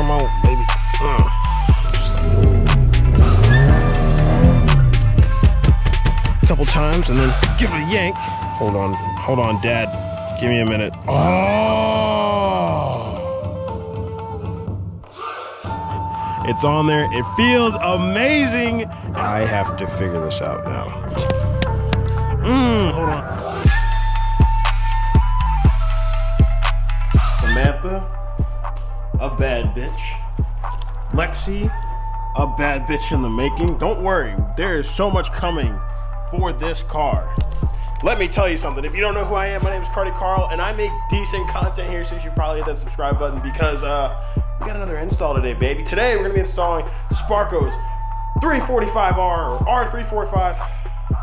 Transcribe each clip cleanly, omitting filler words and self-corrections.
Come on, baby. A couple times and then give it a yank. Hold on, Dad. Give me a minute. Oh! It's on there. It feels amazing. I have to figure this out now. Hold on. Samantha, a bad bitch. Lexi, a bad bitch in the making. Don't worry, there is so much coming for this car. Let me tell you something. If you don't know who I am, my name is Kruddykarl, and I make decent content here, so you should probably hit that subscribe button because we got another install today, baby. Today we're gonna be installing Sparco's 345R or R345.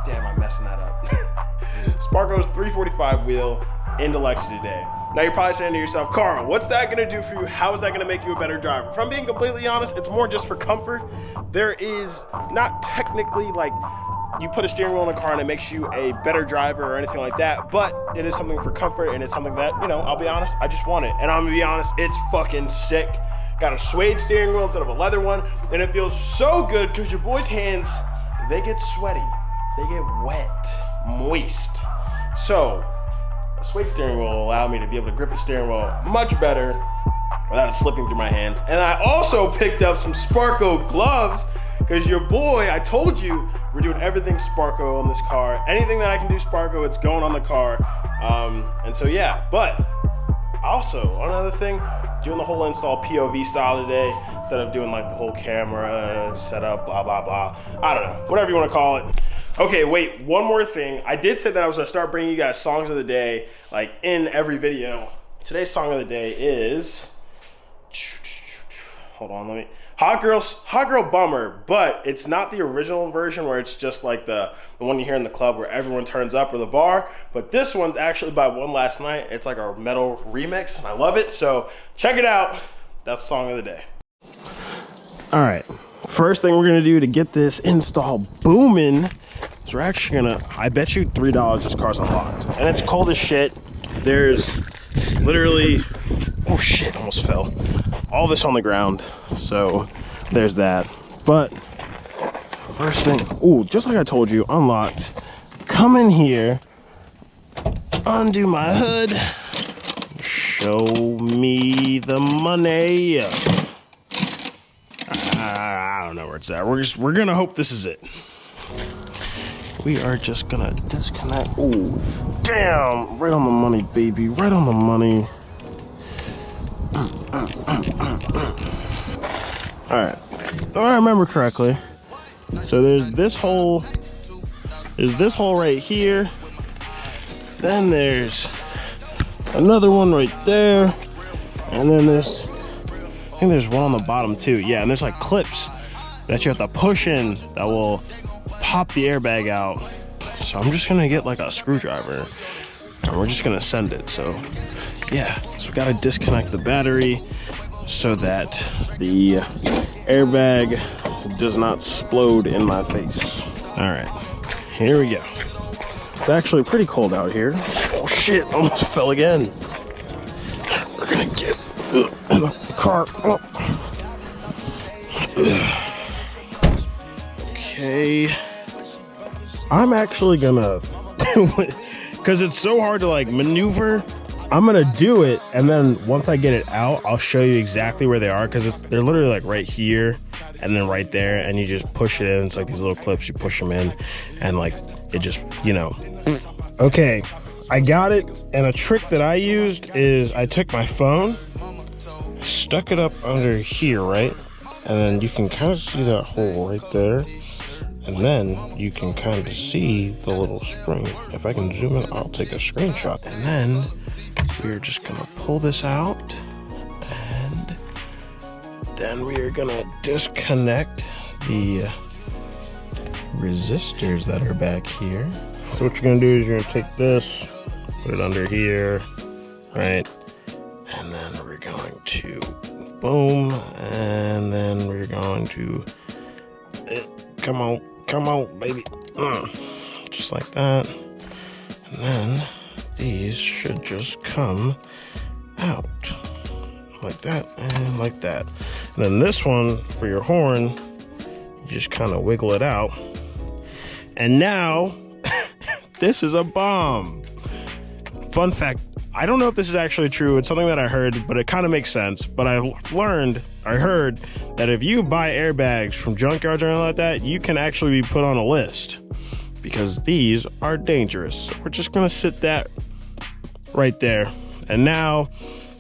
Damn, I'm messing that up. Sparco's 345 wheel into Lexi today. Now you're probably saying to yourself, Carl, what's that gonna do for you? How is that gonna make you a better driver? If I'm being completely honest, it's more just for comfort. There is not technically like you put a steering wheel in a car and it makes you a better driver or anything like that, but it is something for comfort and it's something that, you know, I'll be honest, I just want it. And I'm gonna be honest, it's fucking sick. Got a suede steering wheel instead of a leather one, and it feels so good because your boy's hands, they get sweaty, they get wet, moist. So, a suede steering wheel will allow me to be able to grip the steering wheel much better without it slipping through my hands. And I also picked up some Sparco gloves because your boy, I told you, we're doing everything Sparco on this car. Anything that I can do Sparco, it's going on the car. And so yeah, but also another thing, doing the whole install POV style today instead of doing like the whole camera setup, blah, blah, blah. I don't know, whatever you want to call it. Okay, wait, one more thing. I did say that I was gonna start bringing you guys songs of the day, like in every video. Today's song of the day is, hold on, Hot Girl Bummer, but it's not the original version where it's just like the one you hear in the club where everyone turns up or the bar, but this one's actually by One Last Night. It's like a metal remix and I love it, so check it out. That's song of the day. All right, first thing we're gonna do to get this install booming is we're actually gonna, I bet you $3 this car's unlocked. And it's cold as shit. There's literally, oh shit, almost fell. All this on the ground, so there's that. But first thing, ooh, just like I told you, unlocked. Come in here, undo my hood, show me the money. I don't know where it's at. We're gonna hope this is it. We are just gonna disconnect. Ooh, damn, right on the money, baby, right on the money. All right, if I remember correctly, so there's this hole right here, then there's another one right there, and then there's, I think there's one on the bottom too. Yeah, and there's like clips that you have to push in that will pop the airbag out. So I'm just gonna get like a screwdriver and we're just gonna send it. So yeah, so we gotta disconnect the battery so that the airbag does not explode in my face. All right, here we go. It's actually pretty cold out here. Oh shit, almost fell again. We're gonna get in the car. Oh. Okay, I'm actually gonna do it because it's so hard to like maneuver. I'm gonna do it, and then once I get it out, I'll show you exactly where they are, because they're literally like right here and then right there, and you just push it in. It's like these little clips, you push them in, and like it just, you know. Okay, I got it, and a trick that I used is I took my phone, stuck it up under here, right? And then you can kind of see that hole right there. And then you can kind of see the little spring. If I can zoom in, I'll take a screenshot. And then we're just gonna pull this out, and then we are gonna disconnect the resistors that are back here. So what you're gonna do is you're gonna take this, put it under here, right? And then we're going to boom, and then we're going to come on, baby. Just like that. And then these should just come out like that and like that. Then this one for your horn, you just kind of wiggle it out. And now, this is a bomb. Fun fact, I don't know if this is actually true. It's something that I heard, but it kind of makes sense. But I heard that if you buy airbags from junkyards or anything like that, you can actually be put on a list because these are dangerous. So we're just gonna sit that right there. And now,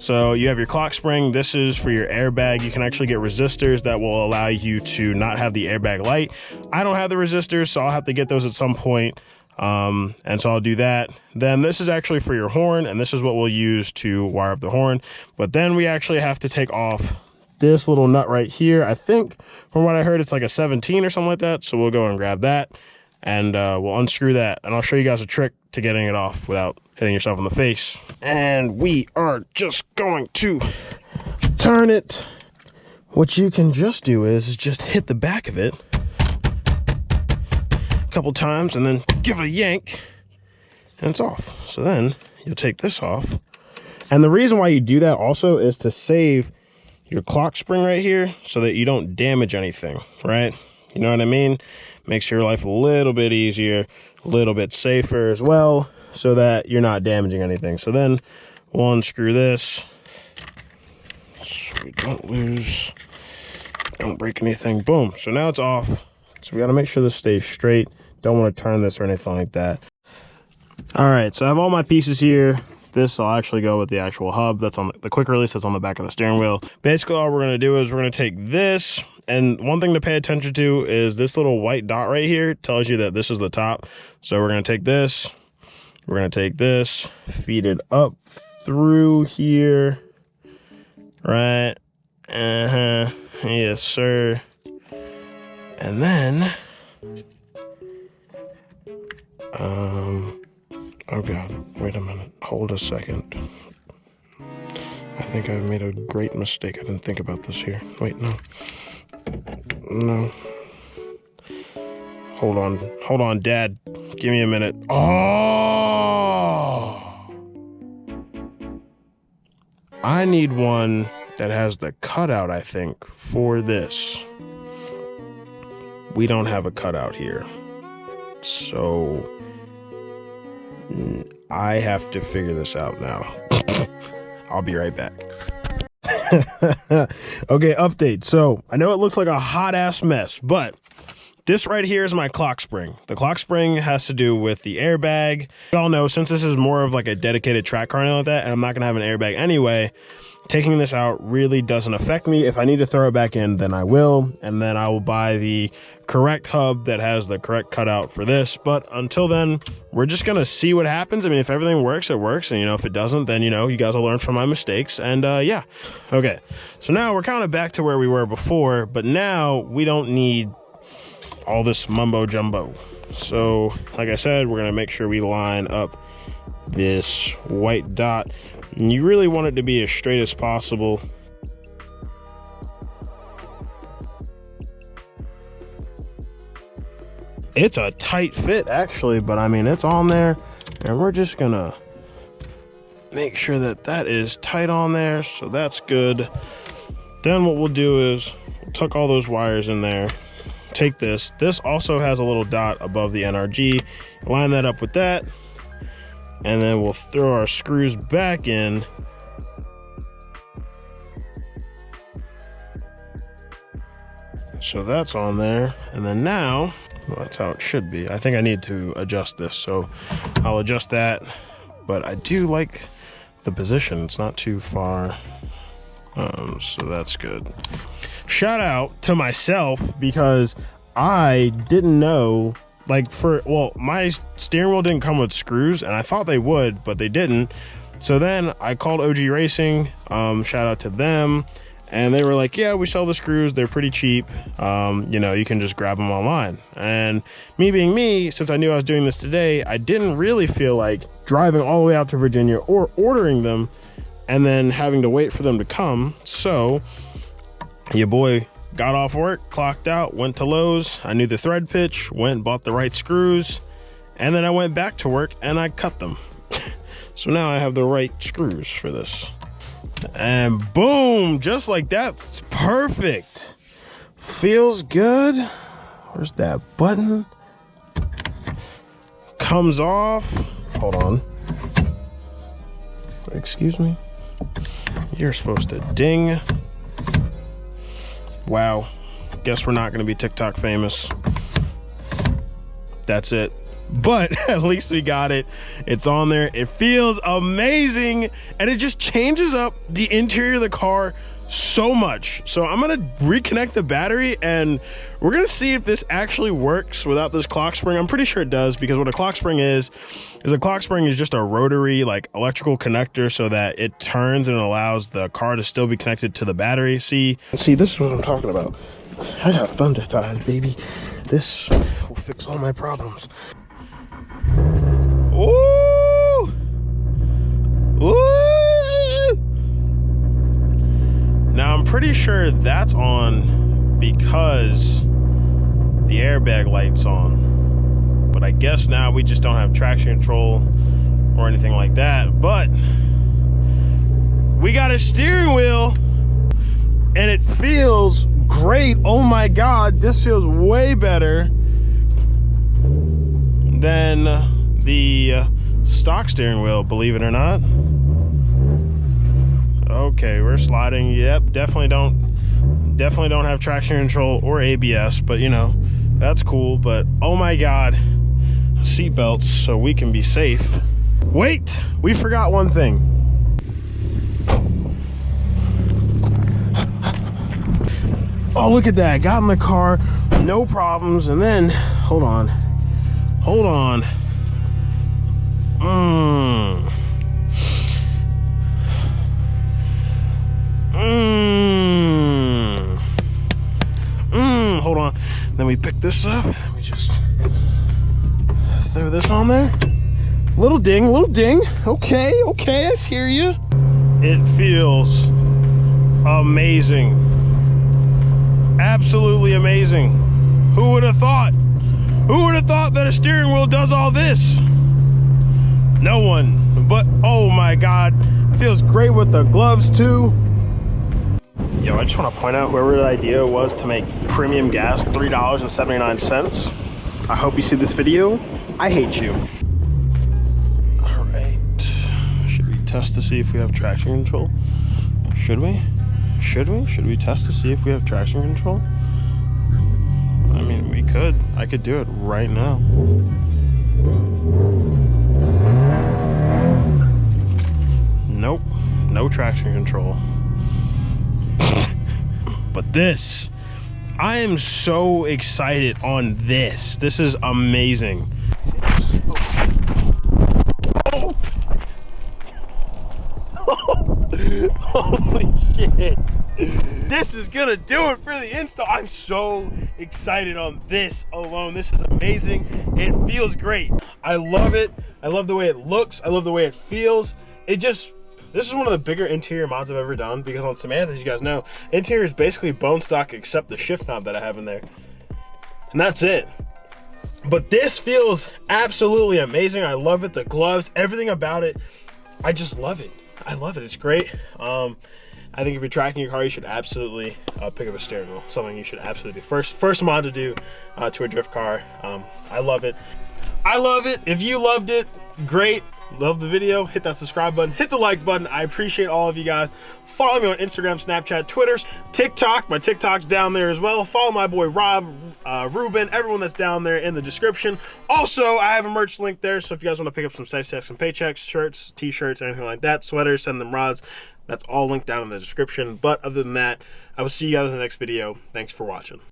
so you have your clock spring. This is for your airbag. You can actually get resistors that will allow you to not have the airbag light. I don't have the resistors, so I'll have to get those at some point. And so I'll do that. Then this is actually for your horn, and this is what we'll use to wire up the horn. But then we actually have to take off this little nut right here. I think from what I heard, it's like a 17 or something like that. So we'll go and grab that, and we'll unscrew that. And I'll show you guys a trick to getting it off without hitting yourself in the face. And we are just going to turn it. What you can just do is just hit the back of it couple times and then give it a yank and it's off. So then you'll take this off. And the reason why you do that also is to save your clock spring right here so that you don't damage anything, right? You know what I mean? Makes your life a little bit easier, a little bit safer as well, so that you're not damaging anything. So then we'll unscrew this so we don't break anything. Boom. So now it's off. So we got to make sure this stays straight. Don't want to turn this or anything like that. All right, so I have all my pieces here. This will actually go with the actual hub that's on the quick release that's on the back of the steering wheel. Basically, all we're going to do is we're going to take this, and one thing to pay attention to is this little white dot right here tells you that this is the top. So we're going to take this, we're going to take this, feed it up through here, right? Yes, sir. And then, oh God, wait a minute, hold a second. I think I've made a great mistake. I didn't think about this here. Wait, no. Hold on, Dad. Give me a minute. Oh! I need one that has the cutout, I think, for this. We don't have a cutout here. So I have to figure this out now. I'll be right back. Okay, update. So I know it looks like a hot ass mess, but this right here is my clock spring. The clock spring has to do with the airbag. You all know, since this is more of like a dedicated track car and all that, and I'm not gonna have an airbag anyway, taking this out really doesn't affect me. If I need to throw it back in, then I will, and then I will buy the correct hub that has the correct cutout for this. But until then, we're just gonna see what happens. I mean, if everything works, it works, and you know, if it doesn't, then you know, you guys will learn from my mistakes. And yeah, okay, so now we're kind of back to where we were before, but now we don't need all this mumbo jumbo. So like I said, we're gonna make sure we line up this white dot, and you really want it to be as straight as possible. It's a tight fit actually, but I mean, it's on there, and we're just gonna make sure that that is tight on there, so that's good. Then what we'll do is we'll tuck all those wires in there. Take this also has a little dot above the NRG, line that up with that, and then we'll throw our screws back in. So that's on there, and then now, well, that's how it should be. I think I need to adjust this, so I'll adjust that, but I do like the position. It's not too far, so that's good. Shout out to myself, because I didn't know, like, well, my steering wheel didn't come with screws, and I thought they would, but they didn't. So then I called OG Racing, shout out to them, and they were like, yeah, we sell the screws, they're pretty cheap, you know, you can just grab them online. And me being me, since I knew I was doing this today, I didn't really feel like driving all the way out to Virginia or ordering them and then having to wait for them to come. So your boy got off work, clocked out, went to Lowe's. I knew the thread pitch, went and bought the right screws, and then I went back to work and I cut them. So now I have the right screws for this. And boom, just like that. It's perfect. Feels good. Where's that button? Comes off. Hold on. Excuse me. You're supposed to ding. Wow. Guess we're not going to be TikTok famous. That's it. But at least we got it. It's on there. It feels amazing. And it just changes up the interior of the car so much. So I'm going to reconnect the battery and we're going to see if this actually works without this clock spring. I'm pretty sure it does, because what a clock spring is a clock spring is just a rotary like electrical connector so that it turns and it allows the car to still be connected to the battery. See, this is what I'm talking about. I got thunder thighs, baby. This will fix all my problems. Ooh! Ooh! Now I'm pretty sure that's on because the airbag light's on. But I guess now we just don't have traction control or anything like that. But we got a steering wheel and it feels great. Oh my God, this feels way better than the stock steering wheel, believe it or not. Okay, we're sliding. Yep, definitely don't have traction control or ABS, but you know, that's cool. But oh my God, seat belts so we can be safe. Wait, we forgot one thing. Oh, look at that. Got in the car, no problems. And then, hold on. Hold on. Then we pick this up. And we just throw this on there. Little ding. Okay, I hear you. It feels amazing. Absolutely amazing. Who would have thought? Who would have thought that a steering wheel does all this? No one. But oh my God, feels great with the gloves too. Yo, I just want to point out whoever the idea was to make premium gas $3.79. I hope you see this video. I hate you. All right. Should we test to see if we have traction control? Should we? Should we test to see if we have traction control? I mean, we could. I could do it right now. Nope, no traction control. But this, I am so excited on this. This is amazing. Oh. Holy shit. This is gonna do it for the install. I'm so excited on this alone. This is amazing. It feels great. I love it. I love the way it looks. I love the way it feels. This is one of the bigger interior mods I've ever done, because on Samantha, as you guys know, interior is basically bone stock except the shift knob that I have in there. And that's it. But this feels absolutely amazing. I love it. The gloves, everything about it. I just love it. I love it. It's great. I think if you're tracking your car, you should absolutely pick up a steering wheel. Something you should absolutely do. First mod to do to a drift car. I love it. I love it. If you loved it, great. Love the video. Hit that subscribe button. Hit the like button. I appreciate all of you guys. Follow me on Instagram, Snapchat, Twitter, TikTok. My TikTok's down there as well. Follow my boy Rob, Ruben, everyone that's down there in the description. Also, I have a merch link there, so if you guys want to pick up some safe checks and paychecks, shirts, t-shirts, anything like that, sweaters, send them rods. That's all linked down in the description. But other than that, I will see you guys in the next video. Thanks for watching.